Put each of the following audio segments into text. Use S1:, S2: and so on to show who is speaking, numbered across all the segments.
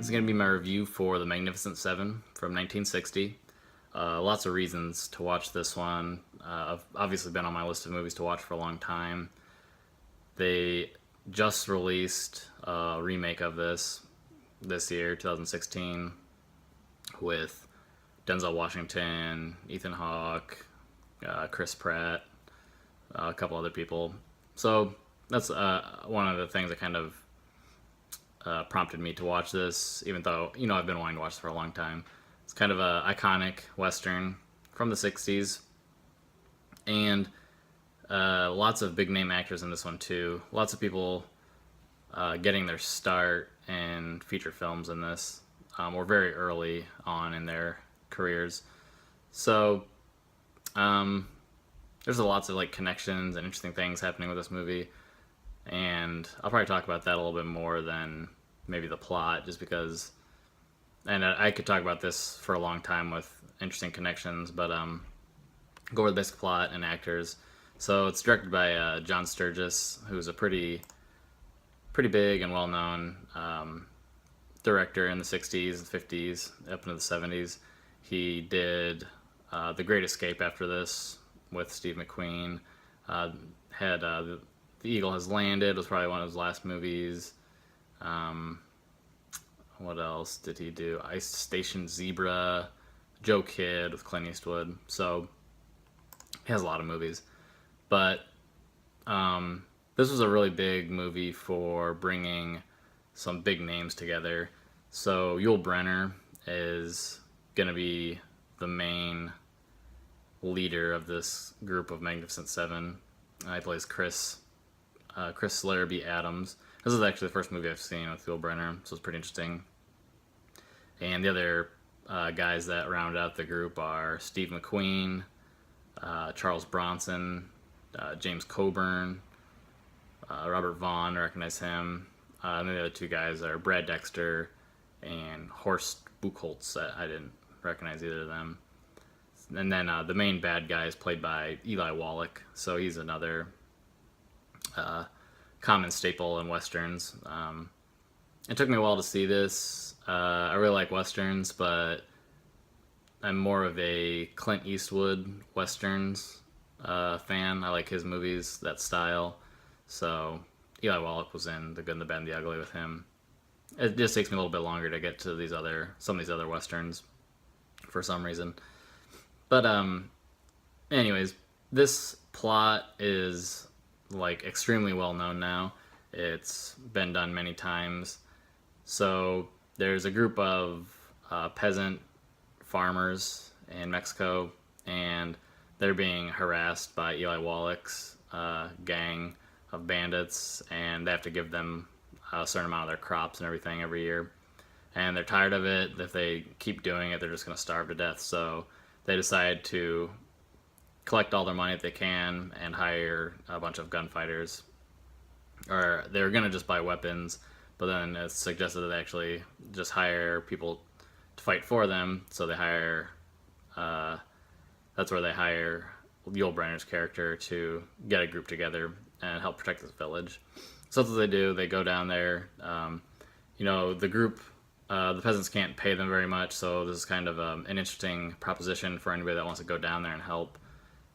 S1: This is going to be my review for The Magnificent Seven from 1960. Lots of reasons to watch this one. I've obviously been on my list of movies to watch for a long time. They just released a remake of this year, 2016, with Denzel Washington, Ethan Hawke, Chris Pratt, a couple other people. So that's one of the things that kind of prompted me to watch this, even though, I've been wanting to watch this for a long time. It's kind of a iconic Western from the 60s, and lots of big name actors in this one too. Lots of people getting their start in feature films in this, or very early on in their careers. So there's lots of connections and interesting things happening with this movie, and I'll probably talk about that a little bit more than maybe the plot, just because. And I could talk about this for a long time with interesting connections, but go over the basic plot and actors. So it's directed by John Sturges, who's a pretty big and well-known director in the 60s and 50s, up into the 70s. He did The Great Escape after this with Steve McQueen. Had The Eagle Has Landed, was probably one of his last movies. What else did he do? Ice Station Zebra, Joe Kidd with Clint Eastwood. So he has a lot of movies. But this was a really big movie for bringing some big names together. So Yul Brynner is going to be the main leader of this group of Magnificent Seven. He plays Chris Larrabee Adams. This is actually the first movie I've seen with Yul Brynner, so it's pretty interesting. And the other guys that round out the group are Steve McQueen, Charles Bronson, James Coburn, Robert Vaughn, recognize him. And the other two guys are Brad Dexter and Horst Buchholz. I didn't recognize either of them. And then the main bad guy is played by Eli Wallach, so he's another common staple in westerns. It took me a while to see this. I really like westerns, but I'm more of a Clint Eastwood westerns fan. I like his movies, that style. So Eli Wallach was in The Good and the Bad and the Ugly with him. It just takes me a little bit longer to get to some of these other westerns for some reason. But anyways, this plot is extremely well known now. It's been done many times. So there's a group of peasant farmers in Mexico, and they're being harassed by Eli Wallach's gang of bandits, and they have to give them a certain amount of their crops and everything every year. And they're tired of it. If they keep doing it, they're just going to starve to death. So they decide to collect all their money that they can and hire a bunch of gunfighters. Or they're going to just buy weapons, but then it's suggested that they actually just hire people to fight for them. So they hire, that's where they hire Yul Brynner's character to get a group together and help protect this village. So that's what they do. They go down there. The group, the peasants can't pay them very much, so this is kind of an interesting proposition for anybody that wants to go down there and help.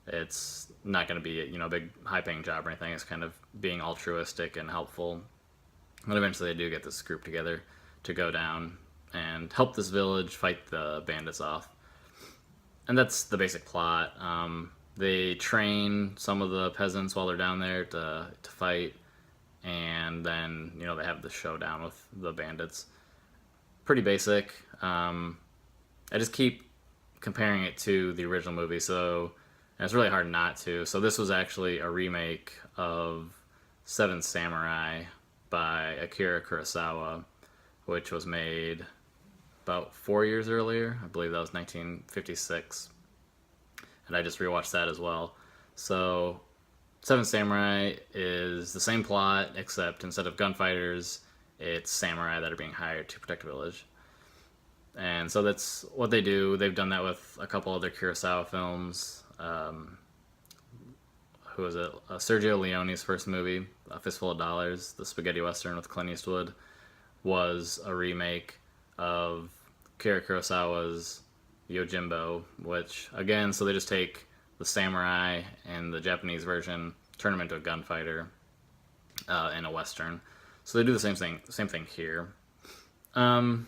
S1: It's not going to be a big high-paying job or anything. It's kind of being altruistic and helpful. But eventually they do get this group together to go down and help this village fight the bandits off. And that's the basic plot. They train some of the peasants while they're down there to fight, and then they have the showdown with the bandits. Pretty basic. I just keep comparing it to the original movie, and it's really hard not to. So this was actually a remake of Seven Samurai by Akira Kurosawa, which was made about 4 years earlier. I believe that was 1956. And I just rewatched that as well. So Seven Samurai is the same plot, except instead of gunfighters, it's samurai that are being hired to protect a village. And so that's what they do. They've done that with a couple other Kurosawa films. Who was it? Sergio Leone's first movie, A Fistful of Dollars, the spaghetti western with Clint Eastwood, was a remake of Kira Kurosawa's Yojimbo, which, again, so they just take the samurai and the Japanese version, turn them into a gunfighter in a Western. So they do the same thing here. Um,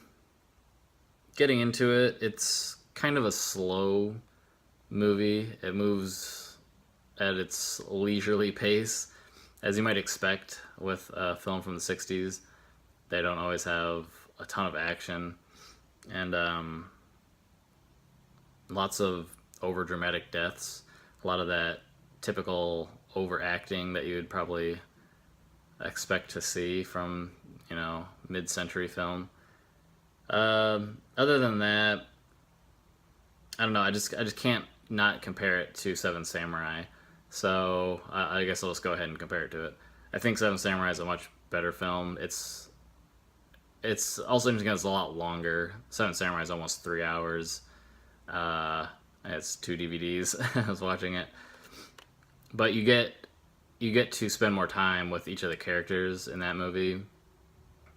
S1: Getting into it, it's kind of a slow movie. It moves at its leisurely pace, as you might expect with a film from the 60s. They don't always have a ton of action, and lots of over dramatic deaths. A lot of that typical overacting that you would probably expect to see from, mid-century film. Other than that, I don't know. I just can't not compare it to Seven Samurai. So I guess I'll just go ahead and compare it to it. I think Seven Samurai is a much better film. It's also interesting because it's a lot longer. Seven Samurai is almost 3 hours. It's two DVDs. I was watching it, but you get to spend more time with each of the characters in that movie,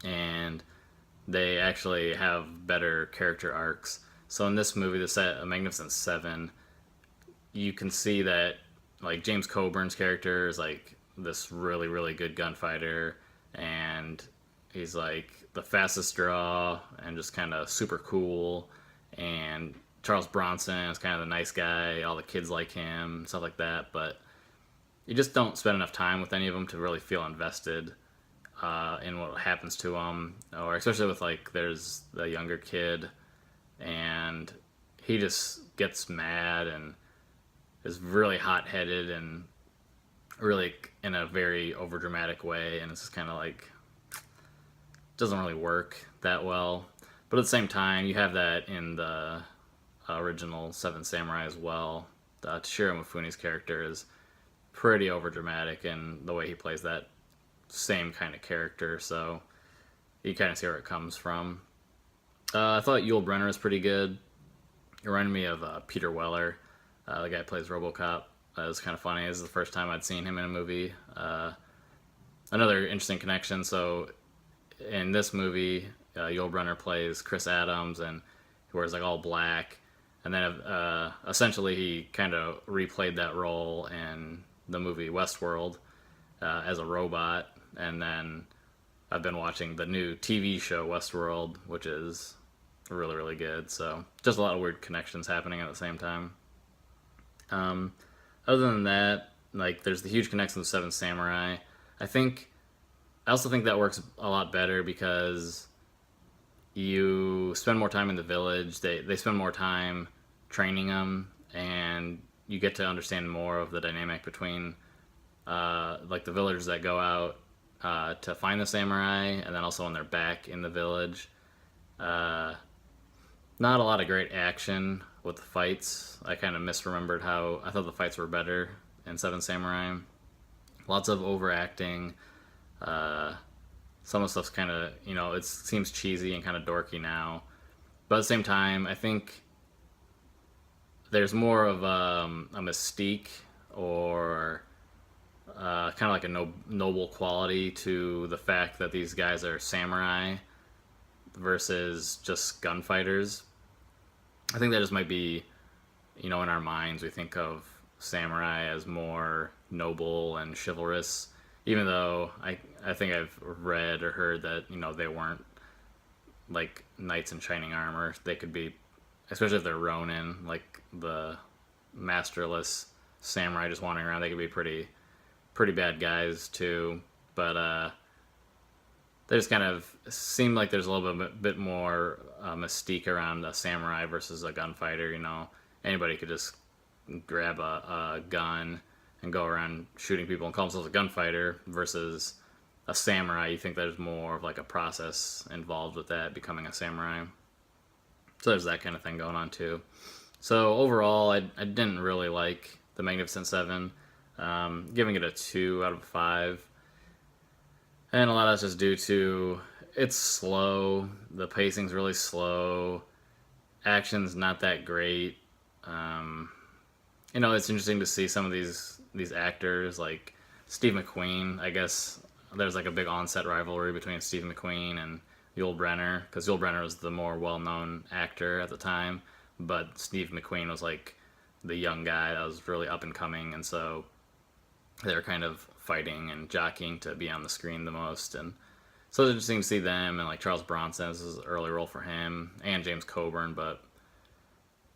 S1: and they actually have better character arcs. So in this movie, A Magnificent Seven, you can see that like James Coburn's character is like this really really good gunfighter, and he's like the fastest draw and just kind of super cool. And Charles Bronson is kind of the nice guy. All the kids like him, stuff like that. But you just don't spend enough time with any of them to really feel invested in what happens to them, or especially with like there's the younger kid, and he just gets mad and is really hot headed and really in a very overdramatic way, and it's just kind of like doesn't really work that well. But at the same time, you have that in the original Seven Samurai as well. Toshiro Mifune's character is pretty overdramatic in the way he plays that same kind of character, so you kind of see where it comes from. I thought Yul Brynner was pretty good. It reminded me of Peter Weller, the guy who plays RoboCop. It was kind of funny. This is the first time I'd seen him in a movie. Another interesting connection. So in this movie, Yul Brynner plays Chris Adams, and he wears like all black. And then essentially he kind of replayed that role in the movie Westworld as a robot. And then I've been watching the new TV show Westworld, which is really, really good. So just a lot of weird connections happening at the same time. Other than that, like there's the huge connection with Seven Samurai. I also think that works a lot better because you spend more time in the village. They spend more time training them, and you get to understand more of the dynamic between like the villagers that go out to find the samurai, and then also when they're back in the village. Not a lot of great action with the fights. I kind of misremembered how I thought the fights were better in Seven Samurai. Lots of overacting. Some of the stuff's kind of, it seems cheesy and kind of dorky now. But at the same time, I think there's more of a mystique or kind of like a noble quality to the fact that these guys are samurai versus just gunfighters. I think that just might be, in our minds, we think of samurai as more noble and chivalrous, even though I think I've read or heard that, they weren't like knights in shining armor. They could be, especially if they're Ronin, like the masterless samurai just wandering around, they could be pretty bad guys too. But they just kind of seem like there's a little bit more mystique around a samurai versus a gunfighter. Anybody could just grab a gun and go around shooting people and call themselves a gunfighter, versus a samurai. You think there's more of like a process involved with that, becoming a samurai. So there's that kind of thing going on too. So overall, I didn't really like The Magnificent Seven. Giving it a 2 out of 5. And a lot of that's just due to it's slow. The pacing's really slow. Action's not that great. It's interesting to see some of these actors, like Steve McQueen. I guess there's like a big on-set rivalry between Steve McQueen and Yul Brynner, because Yul Brynner was the more well-known actor at the time, but Steve McQueen was like the young guy that was really up and coming, and so they were kind of fighting and jockeying to be on the screen the most. And so it's interesting to see them, and like Charles Bronson, this is an early role for him, and James Coburn, but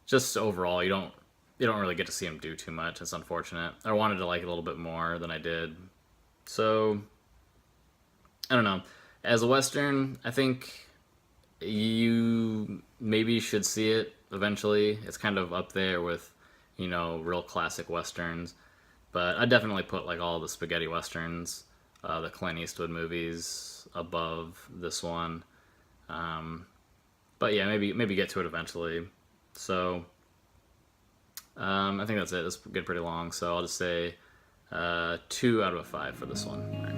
S1: just overall you don't really get to see him do too much. It's unfortunate. I wanted to like it a little bit more than I did. So I don't know. As a Western, I think you maybe should see it eventually. It's kind of up there with, real classic Westerns. But I definitely put like all the spaghetti Westerns, the Clint Eastwood movies above this one. But yeah, maybe get to it eventually. So I think that's it. It's getting pretty long, so I'll just say 2 out of 5 for this one. All right.